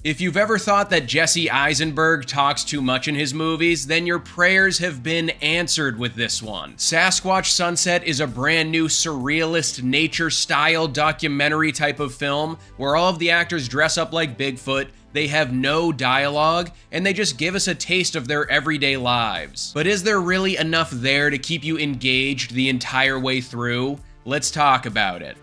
If you've ever thought that Jesse Eisenberg talks too much in his movies, then your prayers have been answered with this one. Sasquatch Sunset is a brand new surrealist nature-style documentary type of film where all of the actors dress up like Bigfoot, they have no dialogue, and they just give us a taste of their everyday lives. But is there really enough there to keep you engaged the entire way through? Let's talk about it.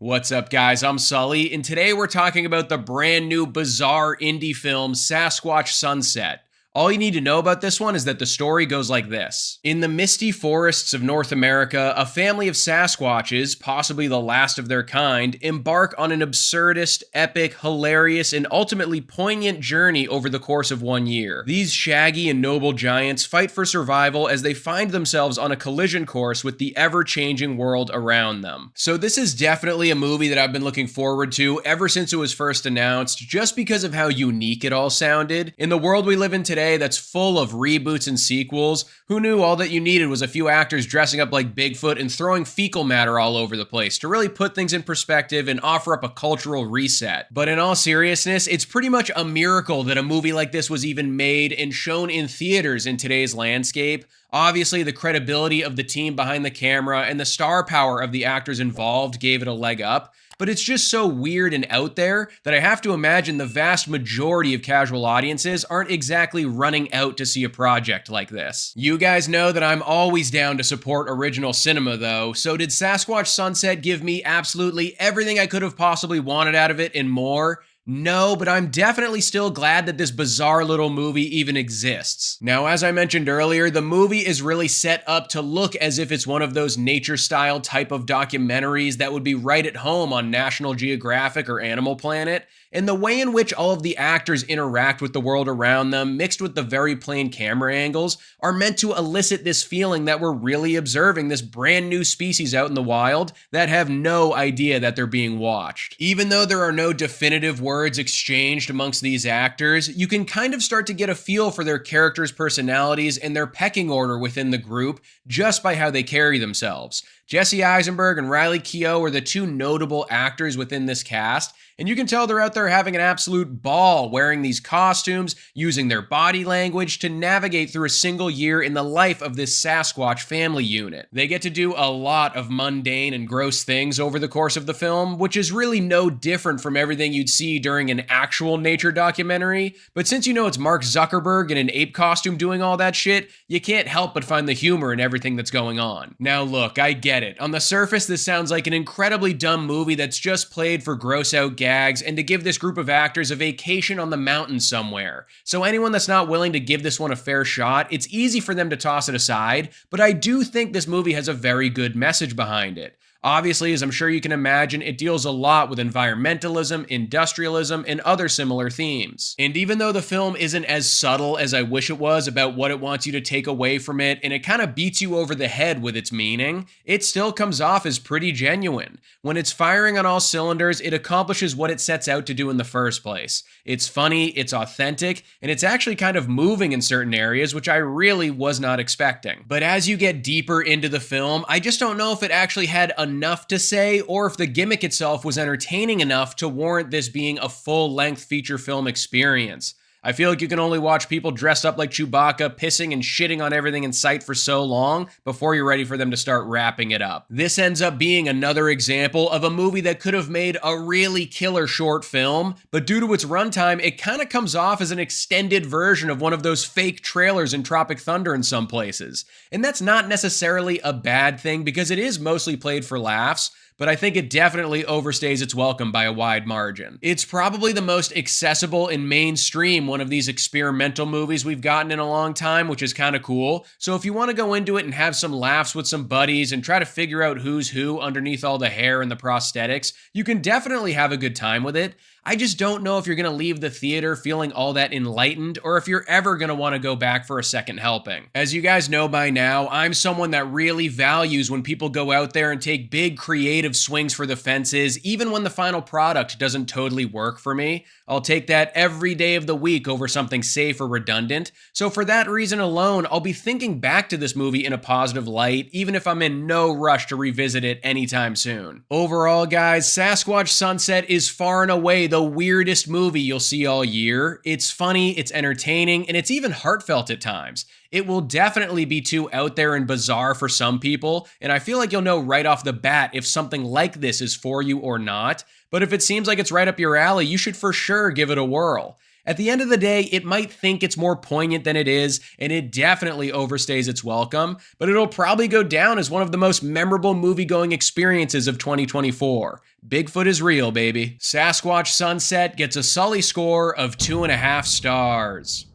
What's up, guys? I'm Sully, and today we're talking about the brand new bizarre indie film Sasquatch Sunset. All you need to know about this one is that the story goes like this. In the misty forests of North America, a family of Sasquatches, possibly the last of their kind, embark on an absurdist, epic, hilarious, and ultimately poignant journey over the course of 1 year. These shaggy and noble giants fight for survival as they find themselves on a collision course with the ever-changing world around them. So this is definitely a movie that I've been looking forward to ever since it was first announced, just because of how unique it all sounded. In the world we live in today, that's full of reboots and sequels, who knew all that you needed was a few actors dressing up like Bigfoot and throwing fecal matter all over the place to really put things in perspective and offer up a cultural reset. But in all seriousness, it's pretty much a miracle that a movie like this was even made and shown in theaters in today's landscape. Obviously, the credibility of the team behind the camera and the star power of the actors involved gave it a leg up. But it's just so weird and out there that I have to imagine the vast majority of casual audiences aren't exactly running out to see a project like this. You guys know that I'm always down to support original cinema though, so did Sasquatch Sunset give me absolutely everything I could have possibly wanted out of it and more? No, but I'm definitely still glad that this bizarre little movie even exists. Now, as I mentioned earlier, the movie is really set up to look as if it's one of those nature-style type of documentaries that would be right at home on National Geographic or Animal Planet, and the way in which all of the actors interact with the world around them, mixed with the very plain camera angles, are meant to elicit this feeling that we're really observing this brand new species out in the wild that have no idea that they're being watched. Even though there are no definitive words exchanged amongst these actors, you can kind of start to get a feel for their characters' personalities and their pecking order within the group just by how they carry themselves. Jesse Eisenberg and Riley Keough are the two notable actors within this cast, and you can tell they're out there having an absolute ball wearing these costumes, using their body language to navigate through a single year in the life of this Sasquatch family unit. They get to do a lot of mundane and gross things over the course of the film, which is really no different from everything you'd see during an actual nature documentary, but since you know it's Mark Zuckerberg in an ape costume doing all that shit, you can't help but find the humor in everything that's going on. Now look, I get it. On the surface, this sounds like an incredibly dumb movie that's just played for gross out gags and to give this group of actors a vacation on the mountain somewhere. So anyone that's not willing to give this one a fair shot, it's easy for them to toss it aside, but I do think this movie has a very good message behind it. Obviously, as I'm sure you can imagine, it deals a lot with environmentalism, industrialism, and other similar themes. And even though the film isn't as subtle as I wish it was about what it wants you to take away from it, and it kind of beats you over the head with its meaning, it still comes off as pretty genuine. When it's firing on all cylinders, it accomplishes what it sets out to do in the first place. It's funny, it's authentic, and it's actually kind of moving in certain areas, which I really was not expecting. But as you get deeper into the film, I just don't know if it actually had enough to say, or if the gimmick itself was entertaining enough to warrant this being a full-length feature film experience. I feel like you can only watch people dressed up like Chewbacca pissing and shitting on everything in sight for so long before you're ready for them to start wrapping it up. This ends up being another example of a movie that could have made a really killer short film, but due to its runtime, it kind of comes off as an extended version of one of those fake trailers in Tropic Thunder in some places. And that's not necessarily a bad thing because it is mostly played for laughs, but I think it definitely overstays its welcome by a wide margin. It's probably the most accessible and mainstream one of these experimental movies we've gotten in a long time, which is kind of cool. So if you want to go into it and have some laughs with some buddies and try to figure out who's who underneath all the hair and the prosthetics, you can definitely have a good time with it. I just don't know if you're going to leave the theater feeling all that enlightened or if you're ever going to want to go back for a second helping. As you guys know by now, I'm someone that really values when people go out there and take big creative creative swings for the fences, even when the final product doesn't totally work for me. I'll take that every day of the week over something safe or redundant. So for that reason alone, I'll be thinking back to this movie in a positive light, even if I'm in no rush to revisit it anytime soon. Overall, guys, Sasquatch Sunset is far and away the weirdest movie you'll see all year. It's funny, it's entertaining, and it's even heartfelt at times. It will definitely be too out there and bizarre for some people, and I feel like you'll know right off the bat if something like this is for you or not. But if it seems like it's right up your alley, you should for sure give it a whirl. At the end of the day, it might think it's more poignant than it is, and it definitely overstays its welcome, but it'll probably go down as one of the most memorable movie-going experiences of 2024. Bigfoot is real, baby. Sasquatch Sunset gets a Sully score of 2.5 stars.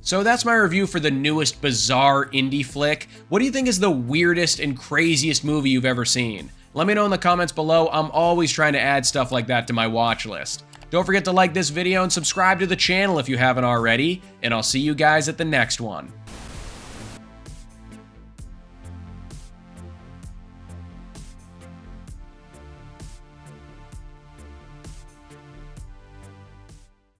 So that's my review for the newest bizarre indie flick. What do you think is the weirdest and craziest movie you've ever seen? Let me know in the comments below. I'm always trying to add stuff like that to my watch list. Don't forget to like this video and subscribe to the channel if you haven't already, and I'll see you guys at the next one.